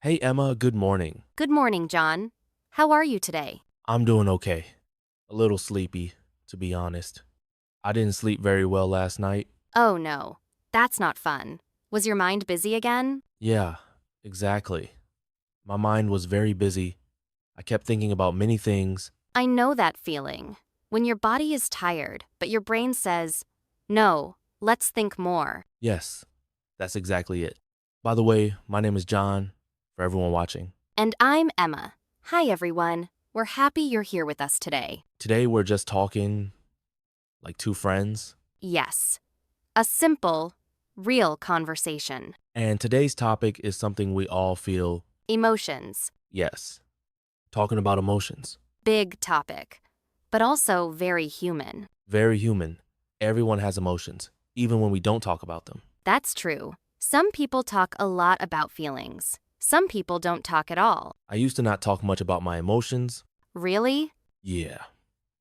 Hey Emma, good morning. Good morning, John. How are you today? I'm doing okay. A little sleepy, to be honest. I didn't sleep very well last night. Oh no, that's not fun. Was your mind busy again? Yeah, exactly. My mind was very busy. I kept thinking about many things. I know that feeling. When your body is tired, but your brain says, no, let's think more. Yes, that's exactly it. By the way, my name is John, for everyone watching. And I'm Emma. Hi, everyone. We're happy you're here with us today. Today we're just talking like two friends. Yes, a simple, real conversation. And today's topic is something we all feel, Emotions. yes, talking about emotions. Big topic, but also very human. Very human. Everyone has emotions, even when we don't talk about them. That's true. Some people talk a lot about feelings. Some people don't talk at all. I used to not talk much about my emotions. Really? Yeah.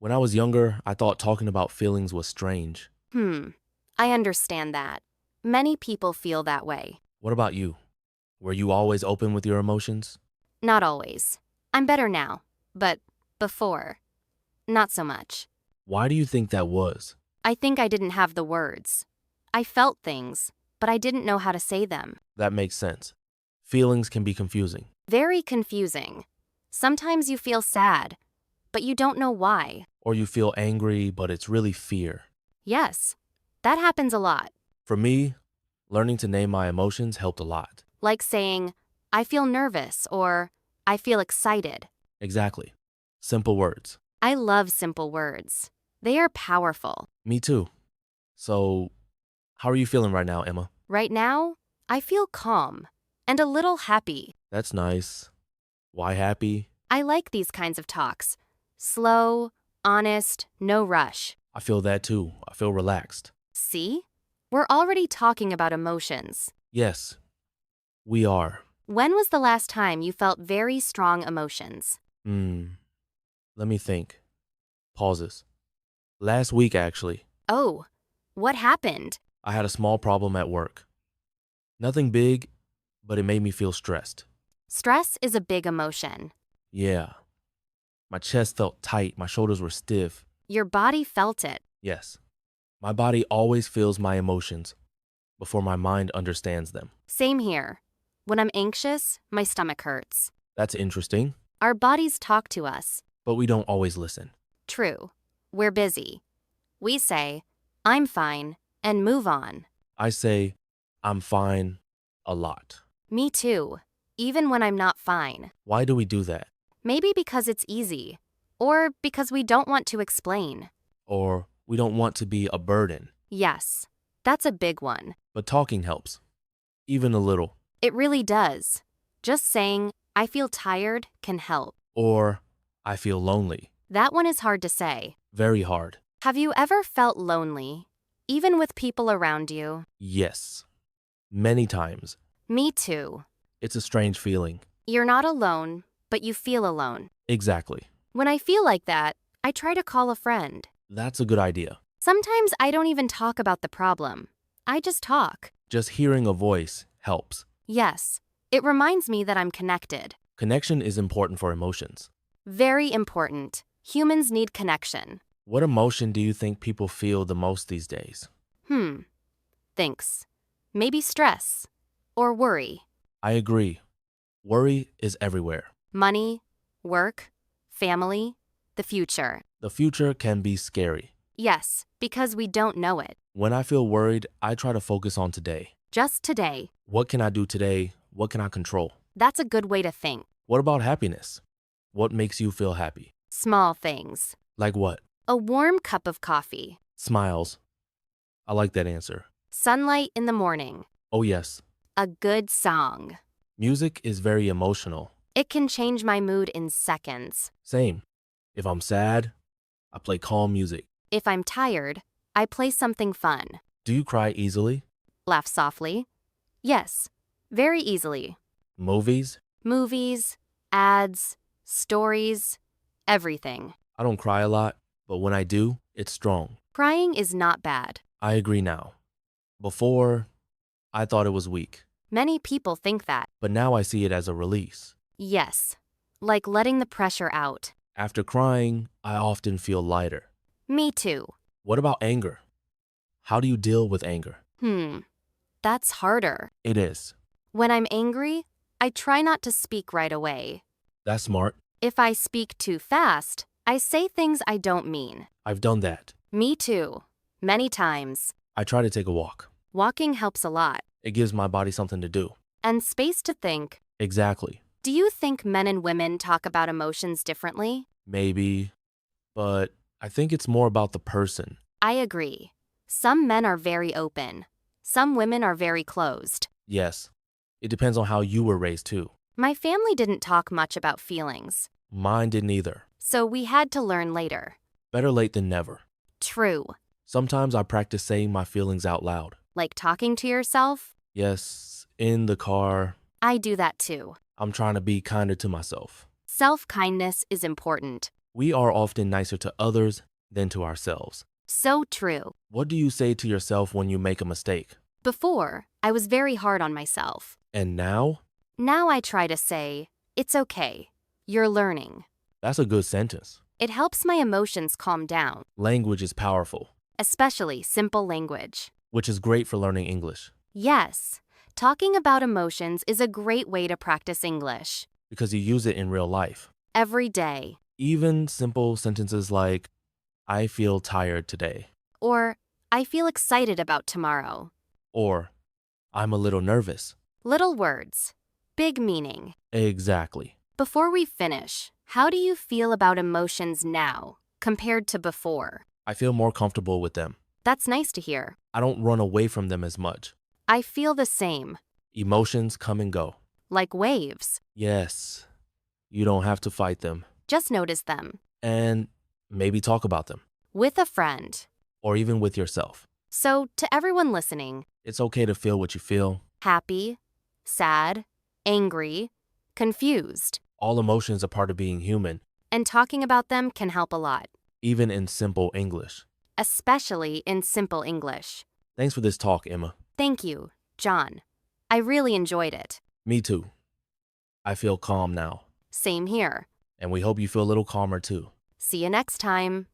When I was younger, I thought talking about feelings was strange. I understand that. Many people feel that way. What about you? Were you always open with your emotions? Not always. I'm better now, but before, not so much. Why do you think that was? I think I didn't have the words. I felt things, but I didn't know how to say them. That makes sense. Feelings can be confusing. Very confusing. Sometimes you feel sad, but you don't know why. Or you feel angry, but it's really fear. Yes, that happens a lot. For me, learning to name my emotions helped a lot. Like saying, I feel nervous or I feel excited. Exactly. Simple words. I love simple words. They are powerful. Me too. So, how are you feeling right now, Emma? Right now, I feel calm and a little happy. That's nice. Why happy? I like these kinds of talks. Slow, honest, no rush. I feel that too. I feel relaxed. See? We're already talking about emotions. Yes, we are. When was the last time you felt very strong emotions? Let me think. Pauses. Last week, actually, Oh, what happened? I had a small problem at work. Nothing big, but it made me feel stressed. Stress is a big emotion. Yeah. My chest felt tight, my shoulders were stiff. Your body felt it. Yes. My body always feels my emotions before my mind understands them. Same here. When I'm anxious, my stomach hurts. That's interesting, Our bodies talk to us. but we don't always listen. True. We're busy. We say, I'm fine, and move on. I say, I'm fine a lot. Me too, even when I'm not fine. Why do we do that? Maybe because it's easy, or because we don't want to explain. Or we don't want to be a burden, Yes, that's a big one. but talking helps, even a little. It really does. Just saying, I feel tired can help. Or I feel lonely. That one is hard to say. Very hard. Have you ever felt lonely, even with people around you? Yes. Many times. Me too. It's a strange feeling. You're not alone, but you feel alone. Exactly. When I feel like that, I try to call a friend. That's a good idea. Sometimes I don't even talk about the problem. I just talk. Just hearing a voice helps. Yes, it reminds me that I'm connected. Connection is important for emotions. Very important. Humans need connection. What emotion do you think people feel the most these days? Thanks. Maybe stress or worry. I agree. Worry is everywhere. Money, work, family, the future. The future can be scary. Yes, because we don't know it. When I feel worried, I try to focus on today. Just today. What can I do today? What can I control? That's a good way to think. What about happiness? What makes you feel happy? Small things. Like what? A warm cup of coffee. Smiles. I like that answer. Sunlight in the morning. Oh, yes. A good song. Music is very emotional. It can change my mood in seconds. Same. If I'm sad, I play calm music. If I'm tired, I play something fun. Do you cry easily? Laugh softly. Yes, very easily. Movies? Movies, ads, stories, everything. I don't cry a lot, but when I do, it's strong. Crying is not bad. I agree now. Before, I thought it was weak. Many people think that. but now I see it as a release. Yes, like letting the pressure out. After crying, I often feel lighter. Me too. What about anger? How do you deal with anger? That's harder. It is. When I'm angry, I try not to speak right away. That's smart. If I speak too fast, I say things I don't mean. I've done that. Me too. Many times. I try to take a walk. Walking helps a lot. It gives my body something to do. And space to think. Exactly. Do you think men and women talk about emotions differently? Maybe, but I think it's more about the person. I agree. Some men are very open. Some women are very closed. Yes, it depends on how you were raised too. My family didn't talk much about feelings, Mine didn't either. so we had to learn later. Better late than never. True. Sometimes I practice saying my feelings out loud. Like talking to yourself? Yes, in the car. I do that too. I'm trying to be kinder to myself. Self-kindness is important. We are often nicer to others than to ourselves. So true. What do you say to yourself when you make a mistake? Before, I was very hard on myself. And now? Now I try to say, it's okay. You're learning. That's a good sentence. It helps my emotions calm down, Language is powerful, especially simple language. which is great for learning English Yes, talking about emotions is a great way to practice English. because you use it in real life. Every day. Even simple sentences like, I feel tired today, Or, I feel excited about tomorrow. or I'm a little nervous. Little words. Big meaning. Exactly. Before we finish, how do you feel about emotions now compared to before? I feel more comfortable with them. That's nice to hear. I don't run away from them as much. I feel the same. Emotions come and go. Like waves. Yes, you don't have to fight them. Just notice them. And maybe talk about them, With a friend. or even with yourself. So, to everyone listening, It's okay to feel what you feel. happy, sad, angry, confused, All emotions are part of being human, and talking about them can help a lot, even in simple English. especially in simple English. Thanks for this talk, Emma. Thank you, John. I really enjoyed it. Me too. I feel calm now, Same here. and we hope you feel a little calmer too. See you next time.